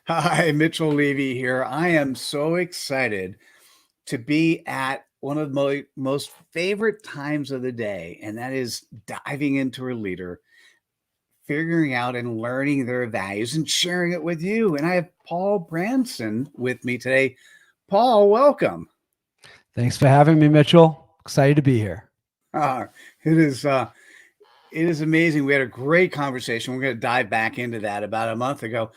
Hi, Mitchell Levy here. I am so excited to be at one of my most favorite times of the day, and that is diving into a leader, figuring out and learning their values and sharing it with you. And I have Paul Bramson with me today. Paul, welcome. Thanks for having me, Mitchell. Excited to be here. Uh, it is it is amazing. We had a great conversation. We're going to dive back into that about a month ago.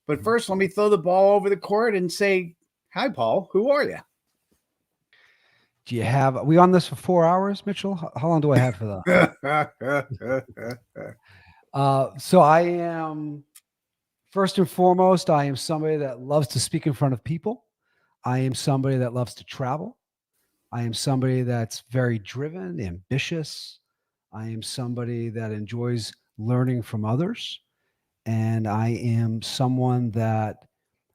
But Mhm. first, let me throw the ball over the court and say, hi, Paul. Who are you? Do you have, are we on this for 4 hours, Mitchell? How long do I have for that? So I am, first and foremost, I am somebody that loves to speak in front of people. I am somebody that loves to travel. I am somebody that's very driven, ambitious. I am somebody that enjoys learning from others. And I am someone that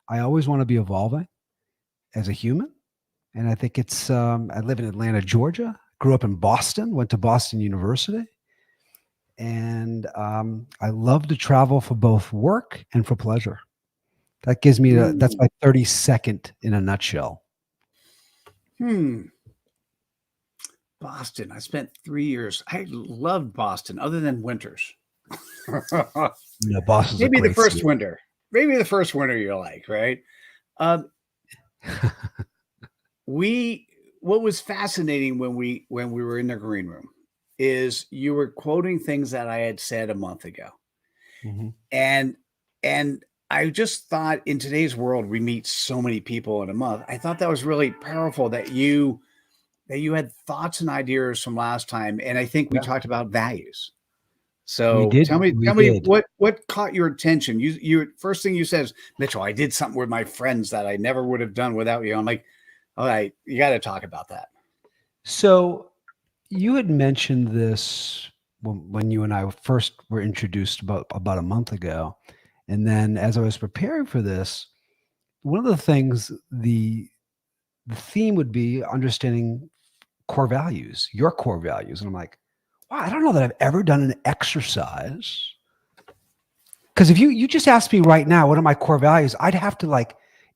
I always want to be evolving as a human. And I think I live in Atlanta, Georgia, grew up in Boston, went to Boston University. And I love to travel for both work and for pleasure. That gives me, that's Hmm. my 30-second in a nutshell. Hmm. Boston. I spent 3 years. I loved Boston, other than winters. Boston's a Maybe the great first city. winter. Maybe the first winter you like, right? Um, we. What was fascinating when we were in the green room is you were quoting things that I had said a month ago, Mhm. and and I just thought in today's world we meet so many people in a month. I thought that was really powerful that you had thoughts and ideas from last time, and I think we Yeah, talked about values. we So did. tell We me did. what caught your attention. You first thing you said is, Mitchell, I did something with my friends that I never would have done without you. I'm like, all right, you got to talk about that. So you had mentioned this when you and I first were introduced about a month ago. And then as I was preparing for this, one of the things the theme would be understanding core values, your core values. And I'm like, wow, I don't know that I've ever done an exercise. Because if you just asked me right now, what are my core values? I'd have to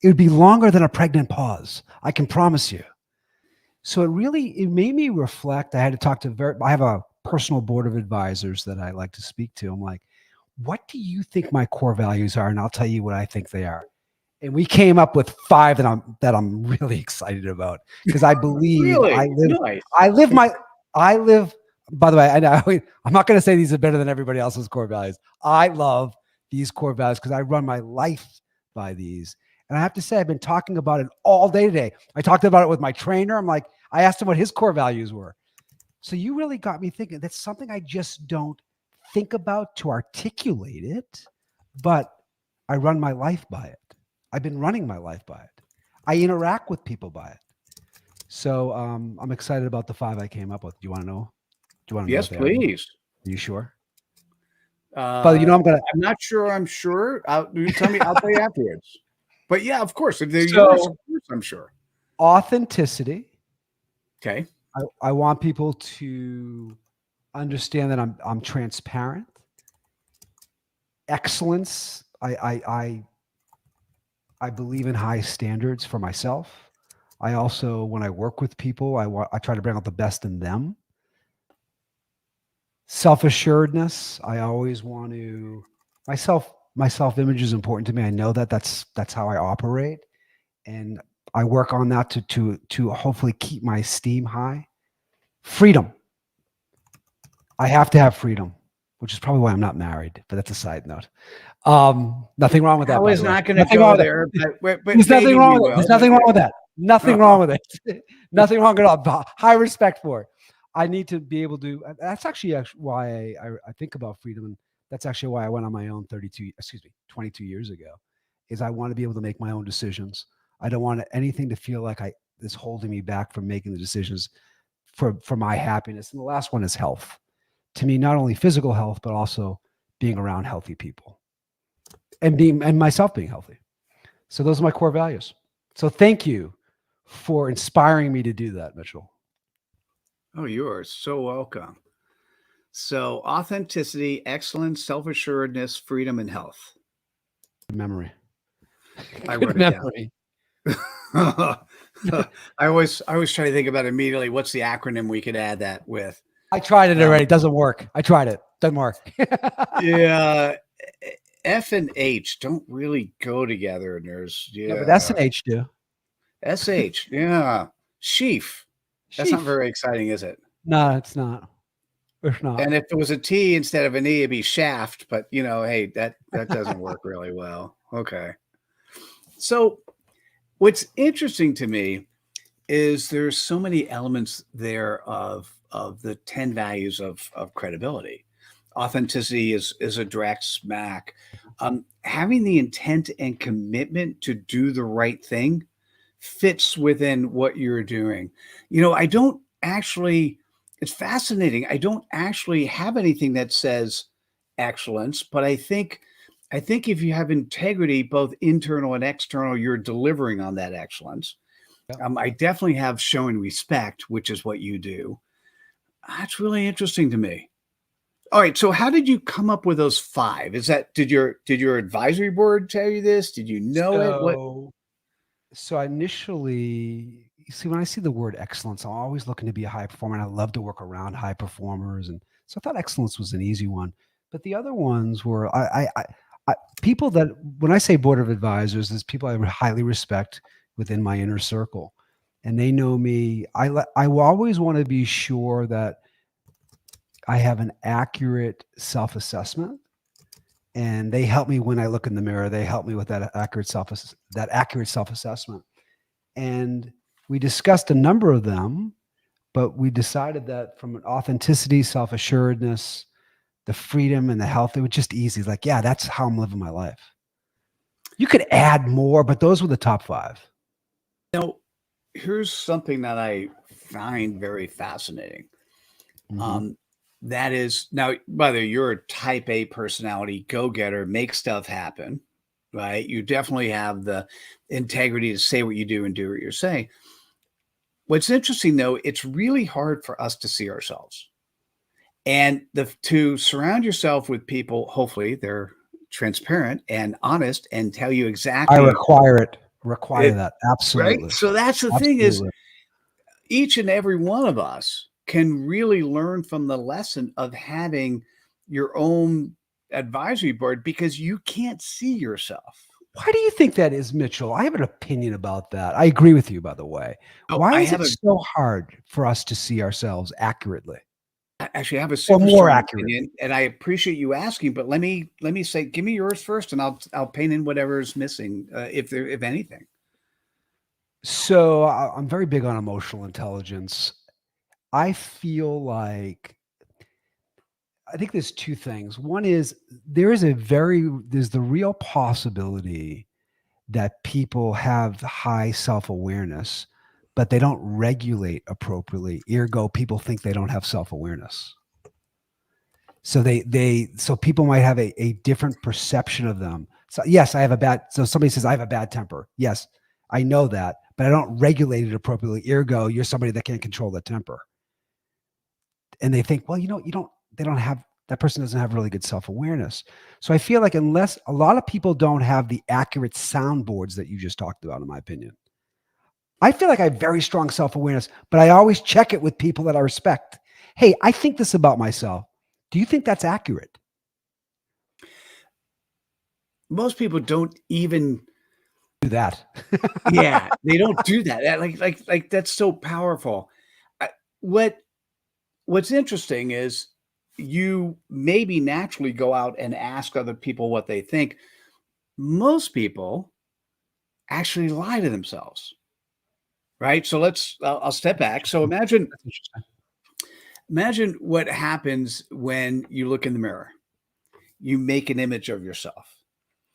it would be longer than a pregnant pause. I can promise you. So it made me reflect. I had to talk to I have a personal board of advisors that I like to speak to. I'm like, what do you think my core values are? And I'll tell you what I think they are. And we came up with five that I'm really excited about because I believe Really nice. I live my I live. By the way, I'm not going to say these are better than everybody else's core values. I love these core values because I run my life by these. And I have to say, I've been talking about it all day today. I talked about it with my trainer. I asked him what his core values were. So you really got me thinking. That's something I just don't think about to articulate it, but I run my life by it. I've been running my life by it. I interact with people by it. So I'm excited about the five I came up with. Do you want to know? Do you want to know Yes, what they are? Are please. you sure? But Uh, I'm gonna. I'm not sure. I'm sure. You tell me. I'll tell you afterwards. But yeah, of course, if they're yours, of So course, I'm sure. authenticity. Okay. I want people to understand that I'm transparent. Excellence. I believe in high standards for myself. I also, when I work with people, I try to bring out the best in them. Self assuredness. I always want to my self image is important to me. I know that that's how I operate, and I work on that to hopefully keep my esteem high. Freedom. I have to have freedom, which is probably why I'm not married. But that's a side note. Nothing wrong with I that, by was the way. not going to Nothing go wrong with there, it. but There's nothing maybe wrong we with it. There's will. But nothing wrong with that. Nothing yeah. wrong with it. Nothing wrong at all. High respect for it. I need to be able to. That's actually why I think about freedom, and that's actually why I went on my own 22 years ago. Is I want to be able to make my own decisions. I don't want anything to feel like I is holding me back from making the decisions for my happiness. And the last one is health. To me, not only physical health, but also being around healthy people and myself being healthy. So those are my core values. So thank you for inspiring me to do that, Mitchell. Oh, you are so welcome. So, authenticity, excellence, self assuredness, freedom, and health. Memory. I Good wrote it down. memory. I always try to think about immediately what's the acronym we could add that with. I tried it Um, already. It doesn't work. I tried it. Doesn't work. yeah, F and H don't really go together. And there's Yeah, but S and yeah, H do. SH. Yeah, sheaf. That's not Sheaf. very exciting, is it? No, it's not. It's not. And if it was a T instead of an E, it'd be shaft. But hey, that doesn't work really well. Okay. So what's interesting to me is there's so many elements there of the 10 values of credibility. Authenticity is a direct smack. Having the intent and commitment to do the right thing fits within what you're doing. I don't actually, it's fascinating. I don't actually have anything that says excellence, but I think if you have integrity, both internal and external, you're delivering on that excellence. Yeah. I definitely have showing respect, which is what you do. That's really interesting to me. All right, so how did you come up with those five? Did your advisory board tell you this? Did you know it? What? So I initially, you see, when I see the word excellence, I'm always looking to be a high performer, and I love to work around high performers. And so I thought excellence was an easy one. But the other ones were people that, when I say board of advisors, there's people I highly respect within my inner circle, and they know me. I will always want to be sure that I have an accurate self-assessment, and they help me when I look in the mirror. They help me with that accurate self-assessment. And we discussed a number of them, but we decided that from an authenticity, self-assuredness, the freedom and the health, it was just easy. Like, yeah, that's how I'm living my life. You could add more, but those were the top five. Here's something that I find very fascinating. Mhm. That is now, whether you're a type A personality, go-getter, make stuff happen, right? You definitely have the integrity to say what you do and do what you're saying. What's interesting though, it's really hard for us to see ourselves. And to surround yourself with people, hopefully they're transparent and honest and tell you I exactly require it, that. right? Absolutely. So that's the thing is Absolutely. each and every one of us can really learn from the lesson of having your own advisory board because you can't see yourself. Why do you think that is, Mitchell? I have an opinion about that. I agree with you, by the way. Oh, Why I is have it a so hard for us to see ourselves accurately actually I have a or super more strong accurately? opinion, and I appreciate you asking. But let me say, give me yours first, and I'll paint in whatever's missing, if anything. So I'm very big on emotional intelligence. I feel like I think there's two things. One is there's the real possibility that people have high self-awareness, but they don't regulate appropriately. Ergo, people think they don't have self-awareness. So so people might have a different perception of them. So yes, so somebody says I have a bad temper. Yes, I know that, but I don't regulate it appropriately. Ergo, you're somebody that can't control the temper. And they think, well, they don't have, that person doesn't have really good self-awareness. So I feel like unless a lot of people don't have the accurate soundboards that you just talked about, in my opinion, I feel like I have very strong self-awareness, but I always check it with people that I respect. Hey, I think this about myself. Do you think that's accurate? Most people don't even. Do that. Yeah, they don't do that. Like that's so powerful. I, what What's interesting is you maybe naturally go out and ask other people what they think. Most people actually lie to themselves, right? So I'll step back. So That's interesting. imagine what happens when you look in the mirror. You make an image of yourself.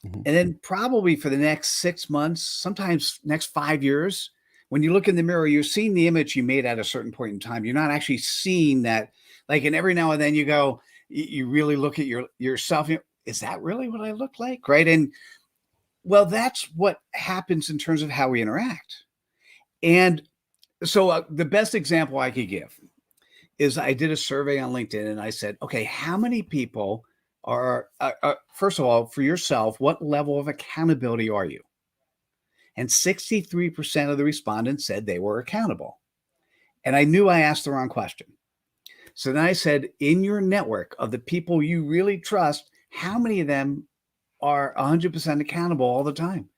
Mhm. And then probably for the next 6 months, sometimes next 5 years, when you look in the mirror, you're seeing the image you made at a certain point in time. You're not actually seeing that. Like, and every now and then you go, you really look at yourself. Is that really what I look like? Right. And well, that's what happens in terms of how we interact. And so the best example I could give is I did a survey on LinkedIn and I said, okay, how many people first of all, for yourself, what level of accountability are you? and 63% of the respondents said they were accountable. And I knew I asked the wrong question. So then I said, in your network of the people you really trust, how many of them are 100% accountable all the time?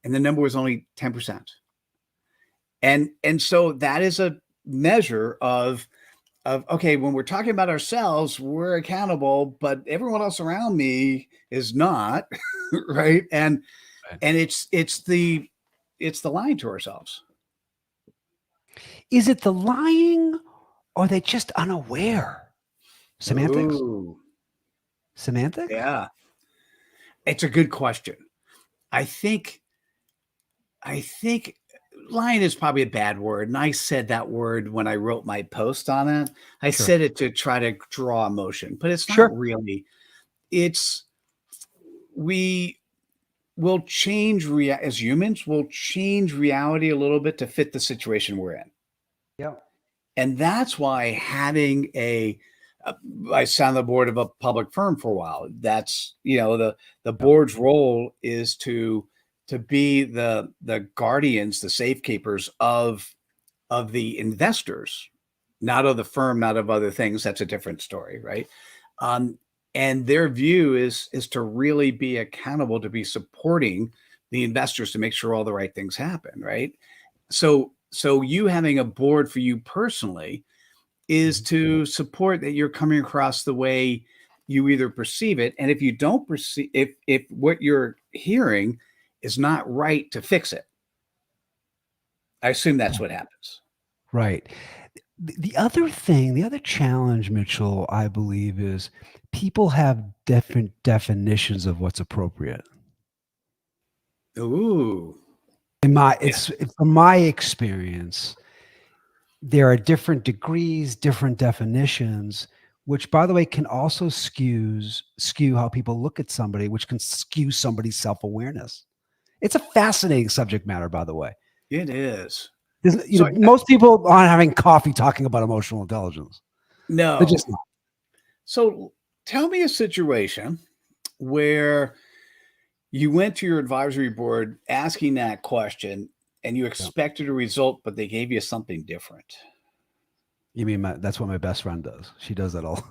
And the number was only 10%. And so that is a measure of okay, when we're talking about ourselves, we're accountable, but everyone else around me is not, right? And it's the lying to ourselves. Is it the lying, or are they just unaware? Semantics? Ooh, Semantics? yeah. It's a good question. I think lying is probably a bad word. And I said that word when I wrote my post on it. I Sure. said it to try to draw emotion, but it's Sure. not really. It's we will change as humans, we'll change reality a little bit to fit the situation we're in. Yeah. And that's why having I sat on the board of a public firm for a while. That's, the board's role is to be the guardians, the safekeepers of the investors, not of the firm, not of other things. That's a different story, right? And their view is to really be accountable, to be supporting the investors to make sure all the right things happen, right? So you having a board for you personally is to support that you're coming across the way you either perceive it, and if you don't perceive, if what you're hearing is not right, to fix it. I assume that's what happens. Right. The other thing, the other challenge, Mitchell, I believe, is people have different definitions of what's appropriate. Ooh. It's from my experience, there are different degrees, different definitions, which, by the way, can also skew how people look at somebody, which can skew somebody's self-awareness. It's a fascinating subject matter, by the way. It is. Most people aren't having coffee talking about emotional intelligence. No. They're just not. So tell me a situation where you went to your advisory board asking that question and you expected a result, but they gave you something different. You mean that's what my best friend does? She does that all.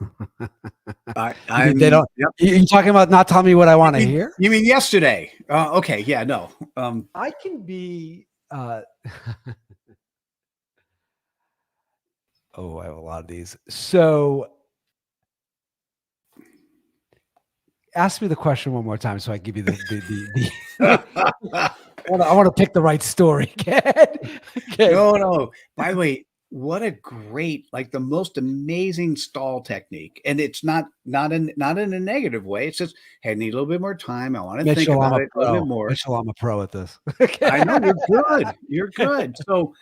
They don't. Yep. You talking about not telling me what I want to hear? You mean yesterday? Okay, yeah, no. I can be. Oh, I have a lot of these. So, ask me the question one more time, so I give you the. I want to pick the right story. Okay. No. By the way, what a great, like the most amazing stall technique, and it's not in a negative way. It's just, hey, I need a little bit more time. I want to think about it a little bit more. Mitchell, I'm a pro at this. I know you're good. You're good. So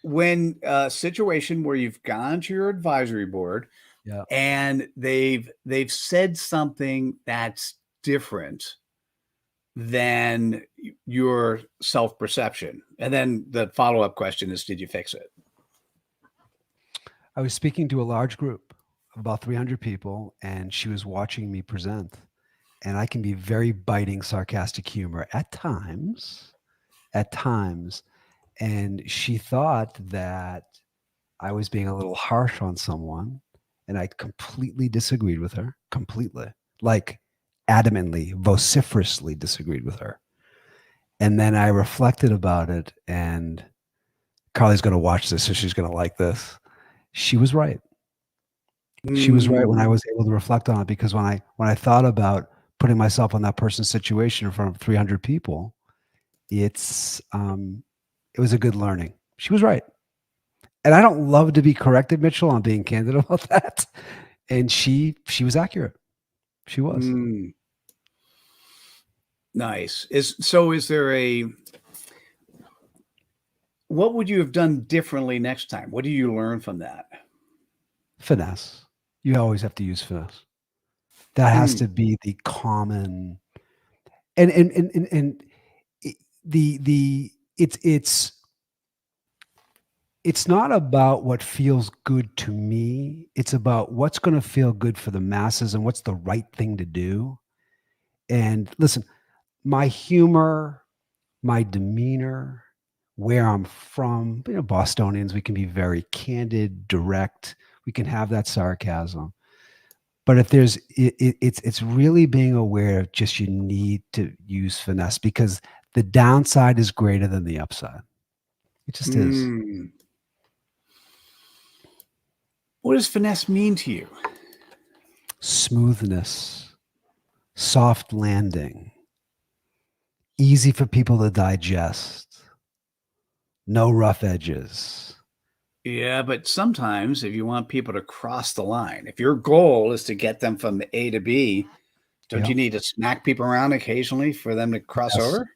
when a situation where you've gone to your advisory board, and they've said something that's different than your self-perception, and then the follow-up question is, did you fix it? I was speaking to a large group of about 300 people, and she was watching me present, and I can be very biting, sarcastic humor at times, and she thought that I was being a little harsh on someone, and I completely disagreed with her, like adamantly, vociferously disagreed with her. And then I reflected about it, and Carly's going to watch this, so she's going to like this. She was right. She was right when I was able to reflect on it, because when I thought about putting myself on that person's situation in front of 300 people, it was a good learning. She was right. And I don't love to be corrected, Mitchell, on being candid about that. And she was accurate. She was. Nice. Is there what would you have done differently next time? What do you learn from that? Finesse. You always have to use finesse. That has to be the common, and it's not about what feels good to me. It's about what's going to feel good for the masses and what's the right thing to do. And listen, my humor, my demeanor, where I'm from. Bostonians, we can be very candid, direct. We can have that sarcasm. But if it's really being aware of just you need to use finesse, because the downside is greater than the upside. It just is. What does finesse mean to you? Smoothness, soft landing, easy for people to digest, no rough edges. Yeah, but sometimes if you want people to cross the line, if your goal is to get them from A to B, don't you need to smack people around occasionally for them to cross over?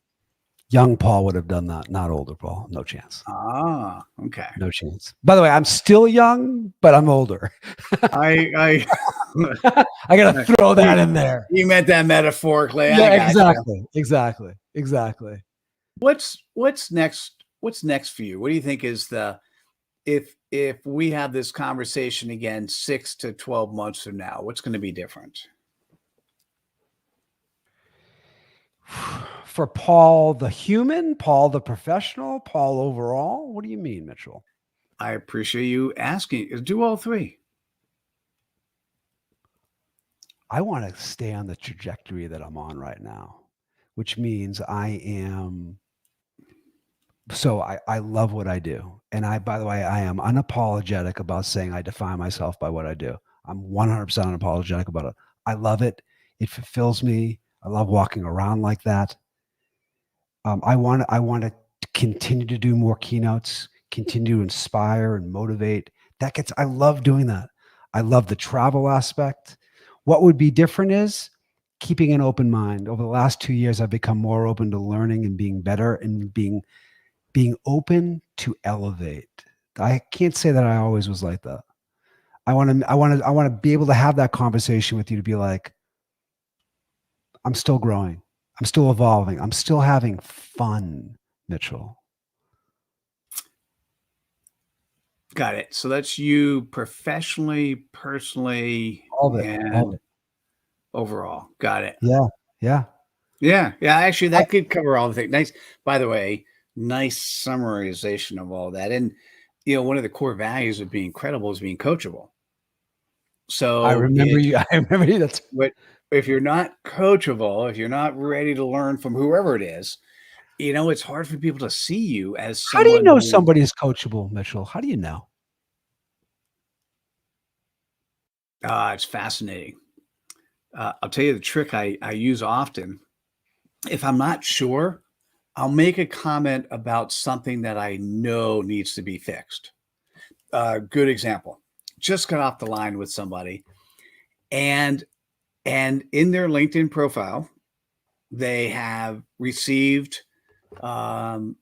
Young Paul would have done that, not older Paul. No chance. Ah, okay. No chance. By the way, I'm still young, but I'm older. I gotta throw that in there. You meant that metaphorically. Yeah, exactly. What's next? What's next for you? What do you think is if we have this conversation again 6 to 12 months from now, what's going to be different? For Paul the human, Paul the professional, Paul overall? What do you mean, Mitchell? I appreciate you asking. Do all three. I want to stay on the trajectory that I'm on right now, which means I love what I do. And by the way, I am unapologetic about saying I define myself by what I do. I'm 100% unapologetic about it. I love it. It fulfills me. I love walking around like that. I want to continue to do more keynotes, continue to inspire and motivate. I love doing that. I love the travel aspect. What would be different is keeping an open mind. Over the last 2 years, I've become more open to learning and being better and being open to elevate. I can't say that I always was like that. I want to be able to have that conversation with you, to be like, I'm still growing. I'm still evolving. I'm still having fun, Mitchell. Got it. So that's you professionally, personally, All of and it. Overall. Got it. Yeah. Actually, that could cover all the things. Nice. By the way, nice summarization of all that. And one of the core values of being credible is being coachable. So I remember you. That's what if you're not coachable, if you're not ready to learn from whoever it is, it's hard for people to see you as someone. How do you know somebody is coachable, Mitchell? How do you know? It's fascinating. I'll tell you the trick I use often. If I'm not sure, I'll make a comment about something that I know needs to be fixed. Good example. Just got off the line with somebody, and in their LinkedIn profile, they have received 2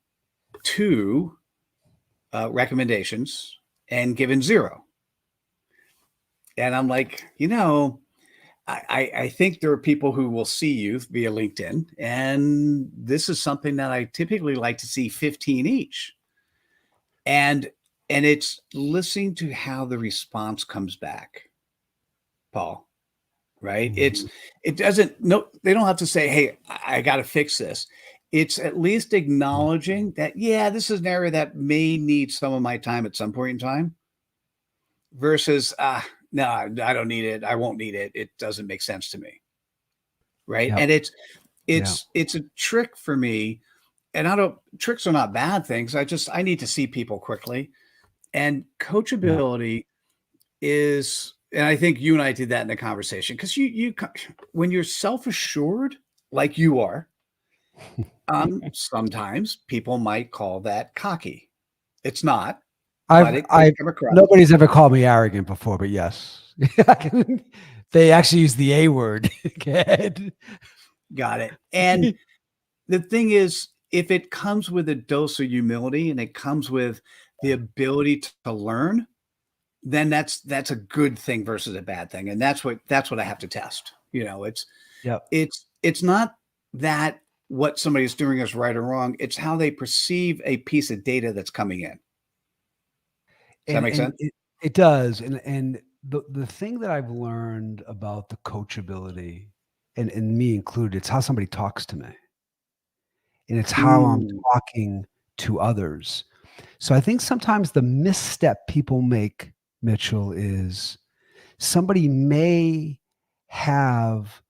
recommendations and given 0. And I'm like, I think there are people who will see you via LinkedIn, and this is something that I typically like to see 15 each. And it's listening to how the response comes back, Paul, right? Mm-hmm. They don't have to say, hey, I got to fix this. It's at least acknowledging that, this is an area that may need some of my time at some point in time, versus, no, I don't need it. I won't need it. It doesn't make sense to me. Right. Yep. And it's a trick for me. And tricks are not bad things. I need to see people quickly. And coachability is, and I think you and I did that in the conversation, because you when you're self-assured like you are, sometimes people might call that cocky. It's not. Nobody's ever called me arrogant before, but yes, they actually use the A word. Got it. And the thing is, if it comes with a dose of humility and it comes with the ability to learn, then that's a good thing versus a bad thing. And that's what I have to test. It's not that what somebody's doing is right or wrong. It's how they perceive a piece of data that's coming in. Does that make sense? It does. And the thing that I've learned about the coachability, and me included, it's how somebody talks to me. and it's how I'm Mm. talking to others. So I think sometimes the misstep people make, Mitchell, is somebody may have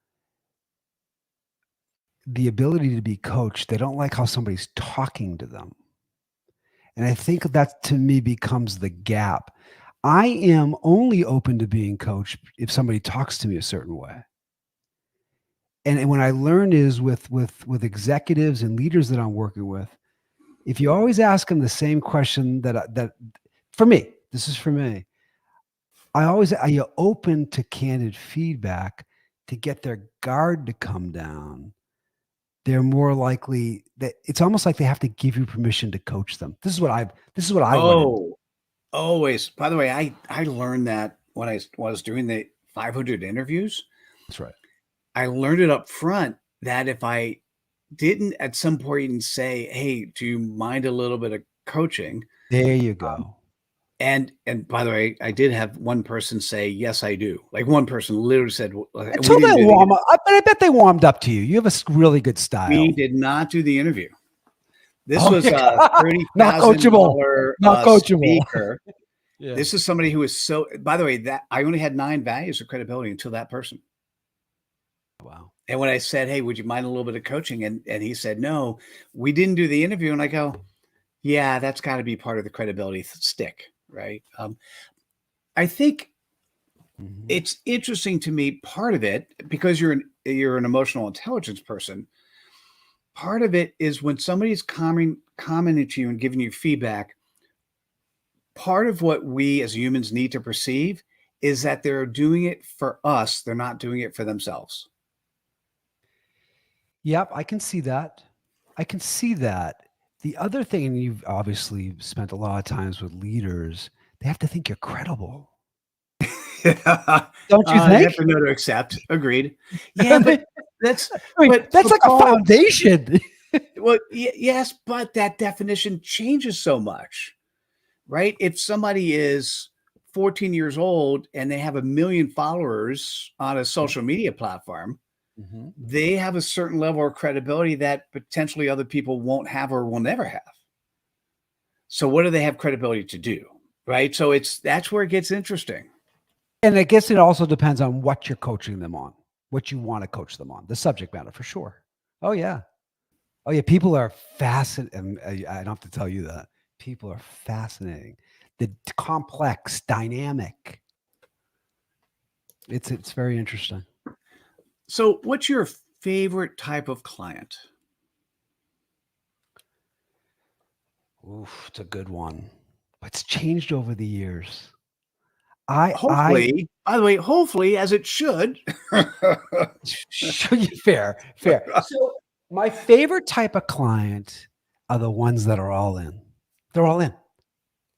the ability to be coached. They don't like how somebody's talking to them. And I think that to me becomes the gap. I am only open to being coached if somebody talks to me a certain way. And when I learned is with executives and leaders that I'm working with, if you always ask them the same question that for me, this is for me. Are you open to candid feedback to get their guard to come down? They're more likely that it's almost like they have to give you permission to coach them. This is what I run into. Oh, always. By the way, I learned that when I was doing the 500 interviews. That's right. I learned it up front that if I didn't at some point say, "Hey, do you mind a little bit of coaching?" There you go. And by the way, I did have one person say, "Yes, I do." Like one person literally said, Until they warm up, I bet they warmed up to you. You have a really good style. We did not do the interview. This Oh, was a not coachable. $30,000 Not coachable. speaker. Yeah. This is somebody who is so. By the way, that I only had 9 values of credibility until that person. Wow. And when I said, "Hey, would you mind a little bit of coaching?" and he said, "No, we didn't do the interview," and I go, "Yeah, that's got to be part of the credibility stick, right?" I think it's interesting to me. Part of it, because you're an emotional intelligence person. Part of it is when somebody's commenting to you and giving you feedback. Part of what we as humans need to perceive is that they're doing it for us. They're not doing it for themselves. Yep, I can see that. I can see that. The other thing, and you've obviously spent a lot of times with leaders, they have to think you're credible. Don't you They think? have to know to accept. Agreed. Yeah, but that's that's like a foundation. Well, yes, but that definition changes so much, right? If somebody is 14 years old and they have 1 million followers on a social media platform, they have a certain level of credibility that potentially other people won't have or will never have. So what do they have credibility to do, right? So that's where it gets interesting. And I guess it also depends on what you're coaching them on, what you want to coach them on, the subject matter for sure. Oh yeah. Oh yeah. People are fascinating. I don't have to tell you that. People are fascinating. The complex, dynamic. It's very interesting. So what's your favorite type of client? Oof, it's a good one. It's changed over the years. Hopefully, by the way, hopefully, as it should. Fair. So my favorite type of client are the ones that are all in. They're all in.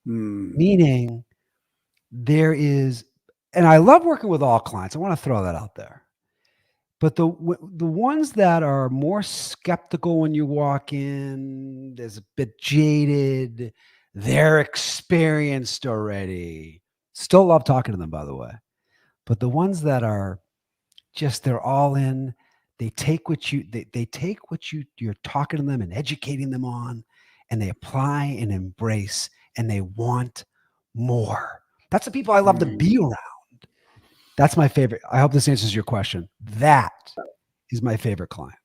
Meaning there is, and I love working with all clients. I want to throw that out there. But the ones that are more skeptical when you walk in, there's a bit jaded, they're experienced already. Still love talking to them, by the way. But the ones that are just, they're all in, they take what you're talking to them and educating them on, and they apply and embrace, and they want more. That's the people I love to be around. That's my favorite. I hope this answers your question. That is my favorite client.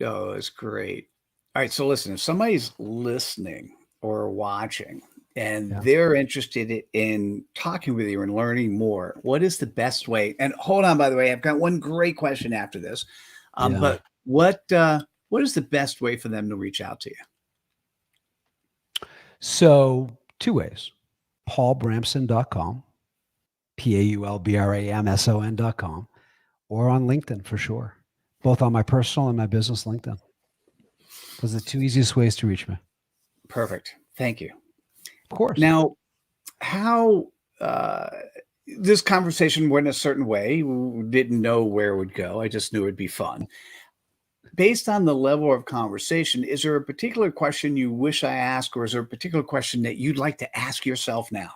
Oh, it's great. All right. So listen, if somebody's listening or watching and they're interested in talking with you and learning more, what is the best way? And hold on, by the way, I've got one great question after this. But what is the best way for them to reach out to you? So 2 ways. paulbramson.com, paulbramson.com, or on LinkedIn for sure. Both on my personal and my business LinkedIn. Those are the 2 easiest ways to reach me. Perfect. Thank you. Of course. Now, how this conversation went a certain way, didn't know where it would go. I just knew it'd be fun. Based on the level of conversation, is there a particular question you wish I asked, or is there a particular question that you'd like to ask yourself now?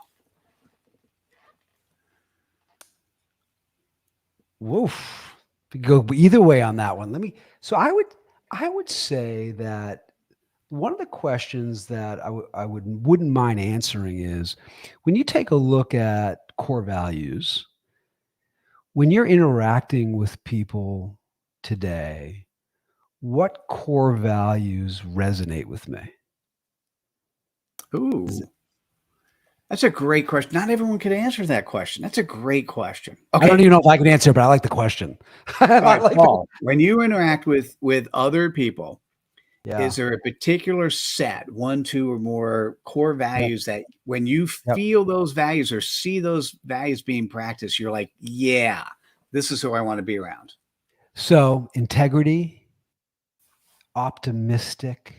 Woof. We could go either way on that one. So I would say that one of the questions that I wouldn't mind answering is, when you take a look at core values, when you're interacting with people today, what core values resonate with me? Is Ooh, that's a great question. Not everyone could answer that question. That's a great question. I don't Okay. even know if I can answer, but I like the question. All I right, like the, Paul, when you interact with other people, yeah. is there a particular set, one, two, or more core Yep. values that when you Yep. feel those values or see those values being practiced, you're like, yeah, this is who I want to be around? So integrity, optimistic,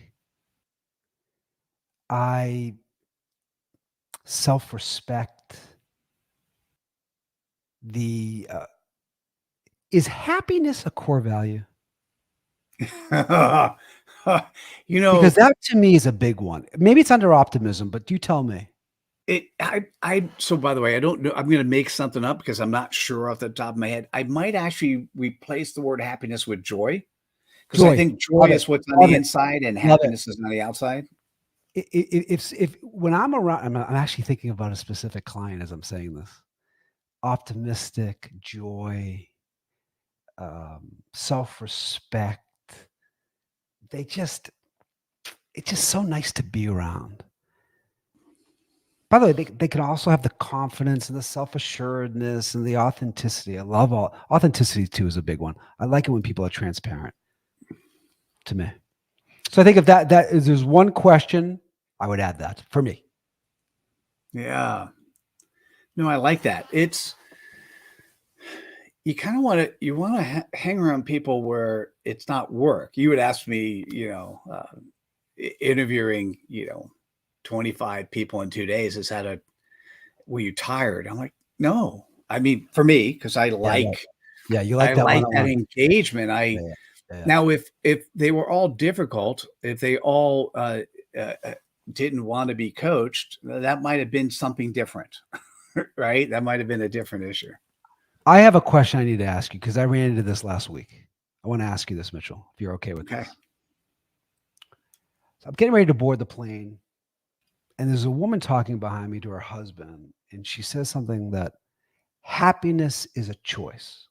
I self-respect, the is happiness a core value? You Because know, that to me is a big one. Maybe it's under optimism, but you tell me. so by the way, I don't know. I'm going to make something up because I'm not sure off the top of my head. I might actually replace the word happiness with joy, because I Joy. think joy Love it. is what's on Love the it. inside and Love it. happiness is on the outside. If when I'm around, I'm actually thinking about a specific client as I'm saying this. Optimistic, joy, self-respect. They just, it's just so nice to be around. By the way, they can also have the confidence and the self-assuredness and the authenticity. I love all authenticity too is a big one. I like it when people are transparent to me. So I think if that is there's one question, I would add that for me. Yeah. No, I like that. It's you kind of want to hang around people where it's not work. You would ask me, interviewing, 25 people in 2 days. Were you tired? I'm like, no. I mean, for me, because Yeah, right. Yeah, you I like that like that one-on-one. engagement. Yeah, yeah, yeah, yeah. Now, if they were all difficult, if they all uh, uh, didn't want to be coached, that might have been something different, right? That might have been a different issue. I have a question I need to ask you because I ran into this last week. I want to ask you this, Mitchell, if you're okay with Okay. this. So I'm getting ready to board the plane, and there's a woman talking behind me to her husband, and she says something that happiness is a choice.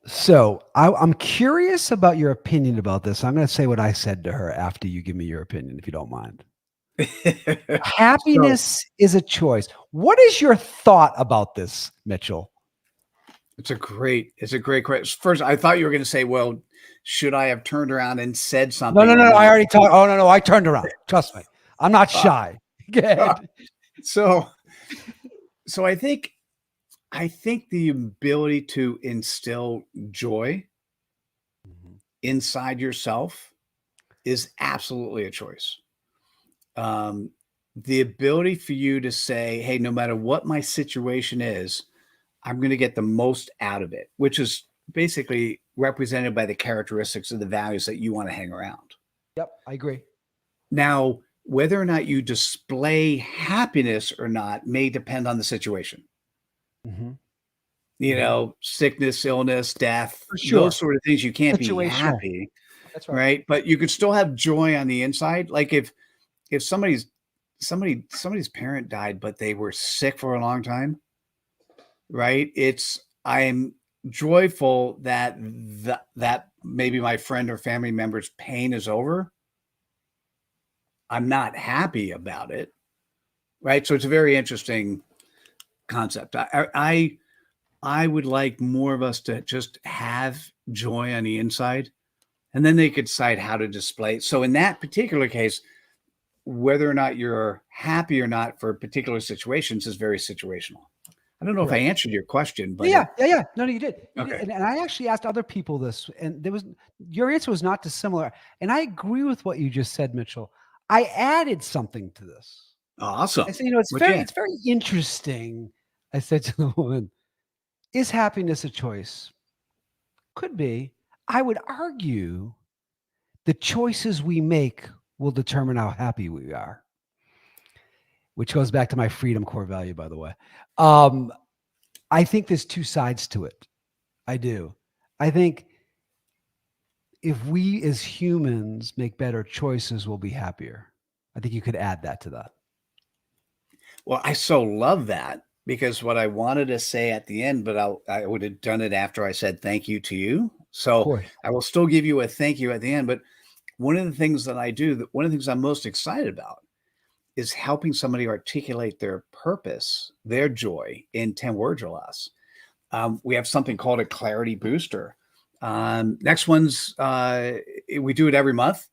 So I'm curious about your opinion about this. I'm going to say what I said to her after you give me your opinion, if you don't mind. So Happiness is a choice. What is your thought about this, Mitchell? it's a great question. First, I thought you were going to say, well, should I have turned around and said No, something no, or no. I not? already talked. Oh, no, no. I turned around. Trust me. I'm not Uh, shy. Go ahead. so, so I think the ability to instill joy Mhm. inside yourself is absolutely a choice. Um, the ability for you to say, hey, no matter what my situation is, I'm going to get the most out of it, which is basically represented by the characteristics of the values that you want to hang around. Yep, I agree. Now, whether or not you display happiness or not may depend on the situation. Mhm, mhm. Sickness, illness, death, For those sure. sort of things, you can't be Situational. happy, That's right. right? But you could still have joy on the inside. Like if somebody's parent died, but they were sick for a long time, right? I'm joyful that maybe my friend or family member's pain is over. I'm not happy about it, right? So it's a very interesting concept. I would like more of us to just have joy on the inside, and then they could decide how to display it. So in that particular case, whether or not you're happy or not for particular situations is very situational. I don't know if I Correct. answered your question, but Yeah, yeah, yeah. No, no, you did. You did. okay. And I actually asked other people this, and there was your answer was not dissimilar. And I agree with what you just said, Mitchell. I added something to this. I Awesome. said, What you it's very interesting. I said to the woman, is happiness a choice? Could be. I would argue the choices we make will determine how happy we are, which goes back to my freedom core value, by the way. Um, I think there's two sides to it. I do. I think if we as humans make better choices, we'll be happier. I think you could add that to that. Well, I so love that because what I wanted to say at the end, but I would have done it after I said thank you to you. Of So course. I will still give you a thank you at the end. But one of the things that I do, one of the things I'm most excited about is helping somebody articulate their purpose, their joy in 10 words or less. We have something called a clarity booster. Next one's, we do it every month.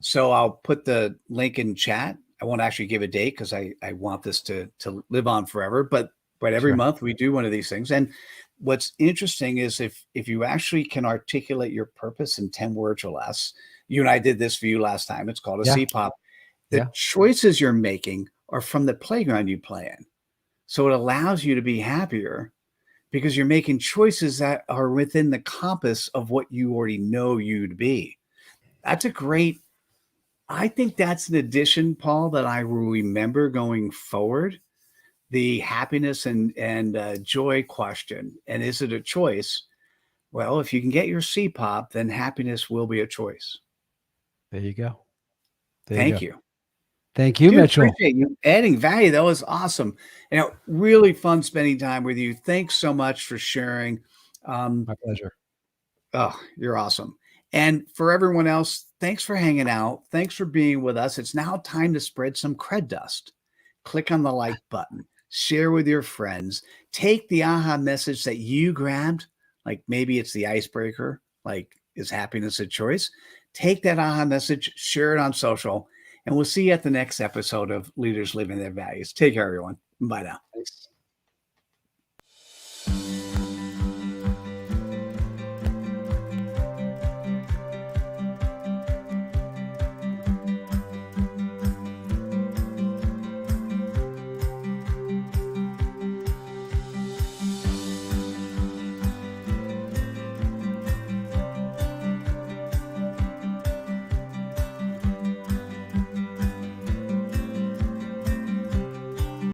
So I'll put the link in chat. I won't actually give a date because I want this to live on forever. But every Sure. month we do one of these things. And what's interesting is if you actually can articulate your purpose in 10 words or less, you and I did this for you last time. It's called a Yeah. CPOP. The Yeah. choices you're making are from the playground you play in. So it allows you to be happier because you're making choices that are within the compass of what you already know you to be. That's a great, I think that's an addition, Paul, that I will remember going forward. The happiness and joy question. And is it a choice? Well, if you can get your CPOP, then happiness will be a choice. There you go. There you Thank go. you. Thank you, Dude, Mitchell. appreciate you adding value. That was awesome. Really fun spending time with you. Thanks so much for sharing. My pleasure. Oh, you're awesome. And for everyone else, thanks for hanging out. Thanks for being with us. It's now time to spread some cred dust. Click on the like button, share with your friends, take the aha message that you grabbed, like maybe it's the icebreaker, like is happiness a choice? Take that aha message, share it on social, and we'll see you at the next episode of Leaders Living Their Values. Take care, everyone. Bye now. Thanks.